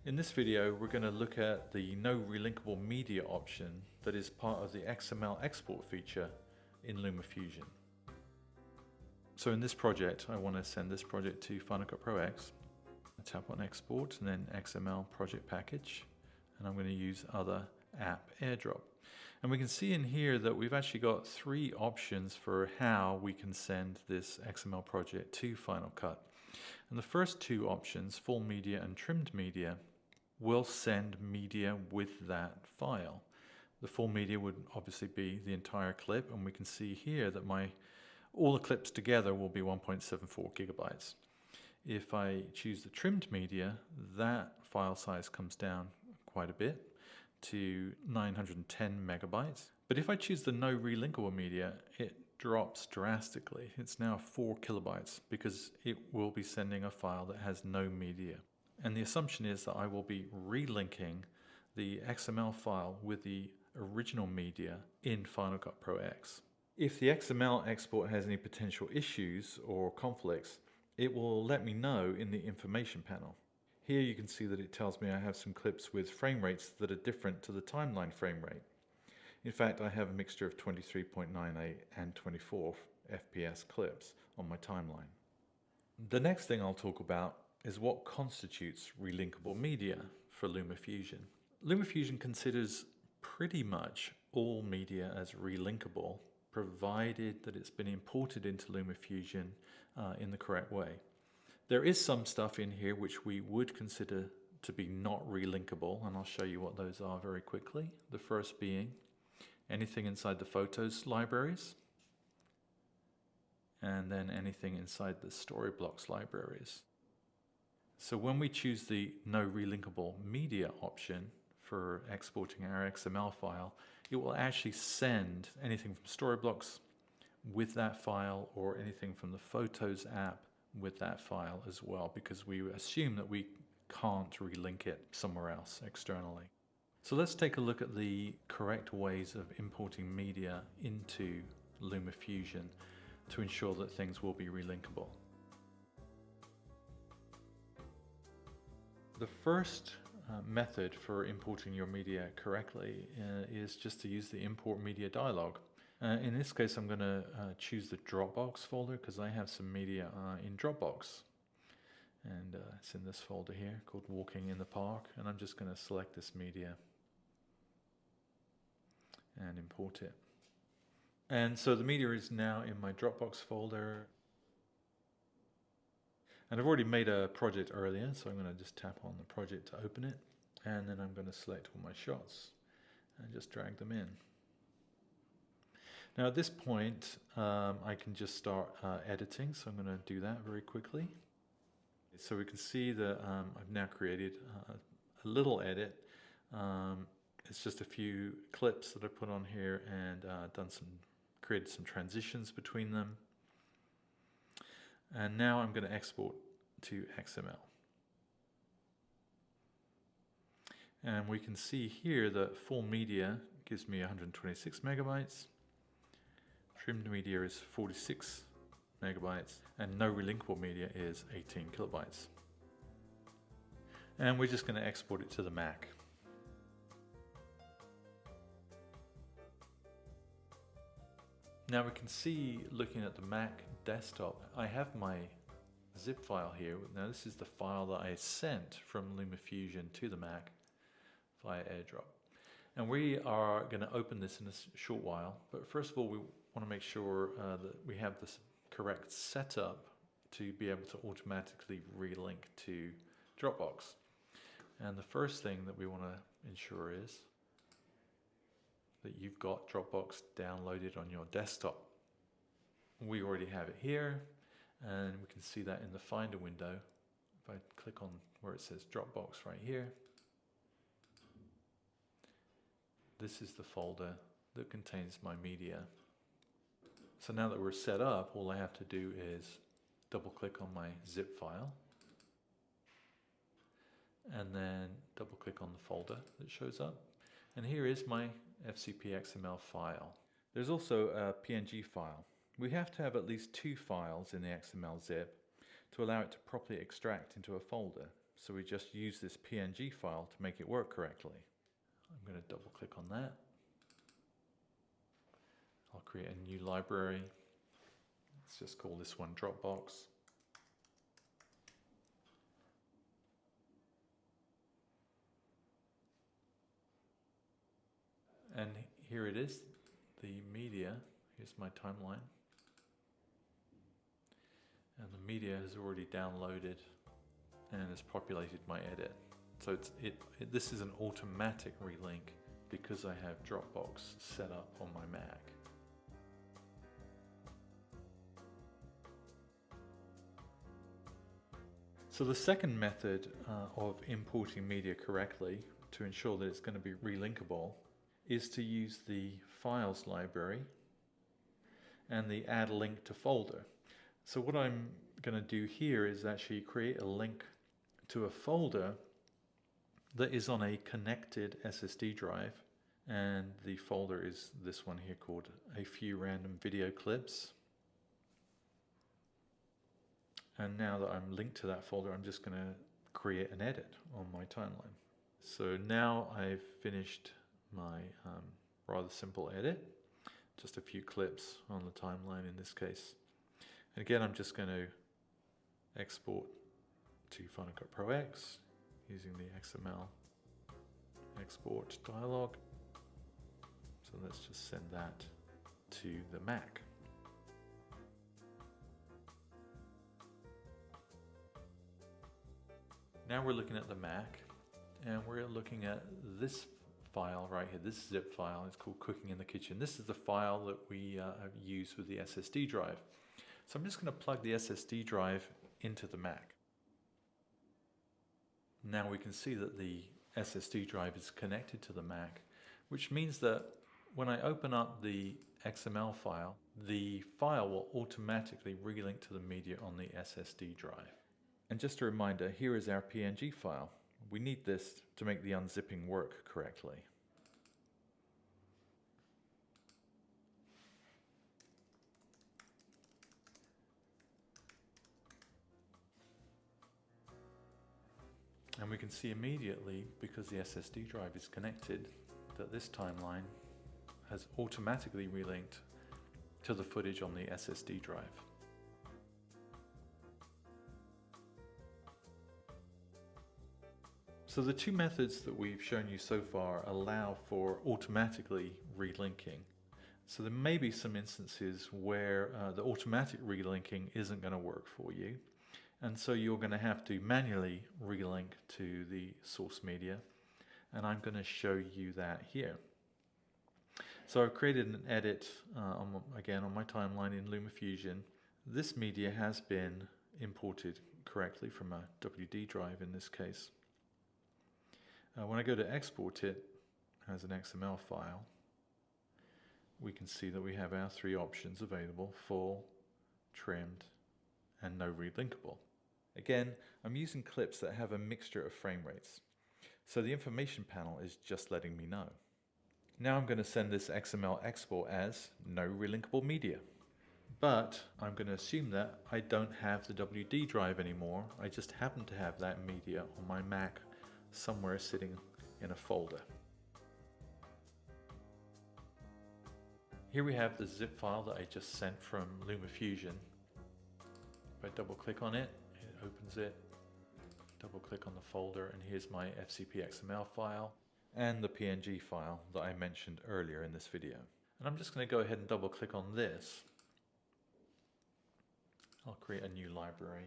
In this video, we're going to look at the no relinkable media option that is part of the XML export feature in LumaFusion. So in this project, I want to send this project to Final Cut Pro X. I tap on Export and then XML Project Package, and I'm going to use Other App AirDrop. And we can see in here that we've actually got three options for how we can send this XML project to Final Cut. And the first two options, full media and trimmed media, will send media with that file. The full media would obviously be the entire clip, and we can see here that all the clips together will be 1.74 gigabytes. If I choose the trimmed media, that file size comes down quite a bit to 910 megabytes. But if I choose the no relinkable media, it drops drastically. It's now 4 kilobytes because it will be sending a file that has no media. And the assumption is that I will be relinking the XML file with the original media in Final Cut Pro X. If the XML export has any potential issues or conflicts, it will let me know in the information panel. Here you can see that it tells me I have some clips with frame rates that are different to the timeline frame rate. In fact, I have a mixture of 23.98 and 24 FPS clips on my timeline. The next thing I'll talk about is what constitutes relinkable media for LumaFusion. LumaFusion considers pretty much all media as relinkable, provided that it's been imported into LumaFusion in the correct way. There is some stuff in here which we would consider to be not relinkable, and I'll show you what those are very quickly. The first being anything inside the photos libraries, and then anything inside the Storyblocks libraries. So when we choose the no relinkable media option for exporting our XML file, it will actually send anything from Storyblocks with that file or anything from the Photos app with that file as well, because we assume that we can't relink it somewhere else externally. So let's take a look at the correct ways of importing media into LumaFusion to ensure that things will be relinkable. The first method for importing your media correctly is just to use the import media dialog. In this case, I'm going to choose the Dropbox folder because I have some media in Dropbox. And it's in this folder here called Walking in the Park. And I'm just going to select this media and import it. And so the media is now in my Dropbox folder. And I've already made a project earlier, so I'm going to just tap on the project to open it. And then I'm going to select all my shots and just drag them in. Now at this point, I can just start editing, so I'm going to do that very quickly. So we can see that I've now created a little edit. It's just a few clips that I put on here and created some transitions between them. And now I'm going to export to XML. And we can see here that full media gives me 126 megabytes. Trimmed media is 46 megabytes. And no relinkable media is 18 kilobytes. And we're just going to export it to the Mac. Now we can see, looking at the Mac desktop, I have my zip file here. Now this is the file that I sent from LumaFusion to the Mac via AirDrop. And we are going to open this in a short while. But first of all, we want to make sure that we have this correct setup to be able to automatically relink to Dropbox. And the first thing that we want to ensure is that you've got Dropbox downloaded on your desktop. We already have it here, and we can see that in the Finder window. If I click on where it says Dropbox right here, this is the folder that contains my media. So now that we're set up, all I have to do is double click on my zip file, and then double click on the folder that shows up. And here is my FCP XML file. There's also a PNG file. We have to have at least two files in the XML zip to allow it to properly extract into a folder. So we just use this PNG file to make it work correctly. I'm going to double click on that. I'll create a new library. Let's just call this one Dropbox. And here it is, the media. Here's my timeline. And the media has already downloaded and has populated my edit. So this is an automatic relink because I have Dropbox set up on my Mac. So the second method of importing media correctly to ensure that it's going to be relinkable is to use the Files library and the Add Link to Folder. So what I'm going to do here is actually create a link to a folder that is on a connected SSD drive, and the folder is this one here called A Few Random Video Clips. And now that I'm linked to that folder, I'm just going to create an edit on my timeline. So now I've finished my rather simple edit, just a few clips on the timeline in this case. And again, I'm just going to export to Final Cut Pro X using the XML export dialog. So let's just send that to the Mac. Now we're looking at the Mac, and we're looking at this file right here, this zip file. It's called Cooking in the Kitchen. This is the file that we have used with the SSD drive. So I'm just going to plug the SSD drive into the Mac. Now we can see that the SSD drive is connected to the Mac, which means that when I open up the XML file, the file will automatically relink to the media on the SSD drive. And just a reminder, here is our PNG file. We need this to make the unzipping work correctly. And we can see immediately, because the SSD drive is connected, that this timeline has automatically relinked to the footage on the SSD drive. So the two methods that we've shown you so far allow for automatically relinking. So there may be some instances where the automatic relinking isn't going to work for you. And so you're going to have to manually relink to the source media. And I'm going to show you that here. So I've created an edit, again on my timeline in LumaFusion. This media has been imported correctly from a WD drive in this case. When I go to export it as an XML file, we can see that we have our three options available: full, trimmed, and no relinkable. Again, I'm using clips that have a mixture of frame rates, so the information panel is just letting me know. Now I'm going to send this XML export as no relinkable media, but I'm going to assume that I don't have the WD drive anymore. I just happen to have that media on my Mac somewhere sitting in a folder. Here we have the zip file that I just sent from LumaFusion. If I double click on it, it opens it. Double click on the folder, and here's my FCP XML file and the PNG file that I mentioned earlier in this video. And I'm just going to go ahead and double click on this. I'll create a new library.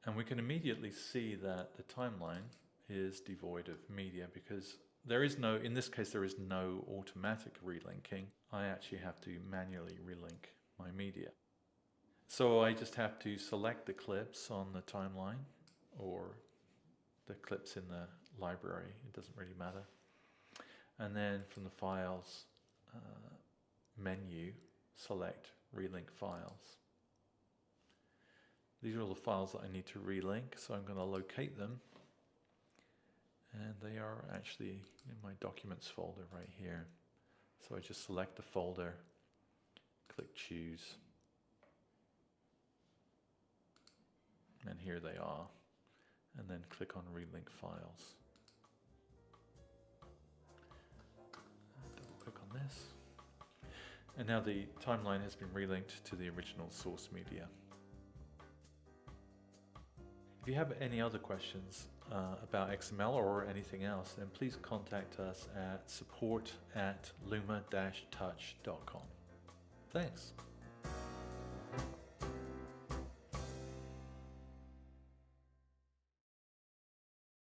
And we can immediately see that the timeline is devoid of media because there is no, in this case, there is no automatic relinking. I actually have to manually relink my media. So I just have to select the clips on the timeline or the clips in the library. It doesn't really matter. And then from the files menu, select relink files. These are all the files that I need to relink, so I'm going to locate them. And they are actually in my documents folder right here. So I just select the folder, click choose, and here they are, and then click on relink files. Double click on this, and now the timeline has been relinked to the original source media. If you have any other questions about XML or anything else, then please contact us at support@luma-touch.com. Thanks.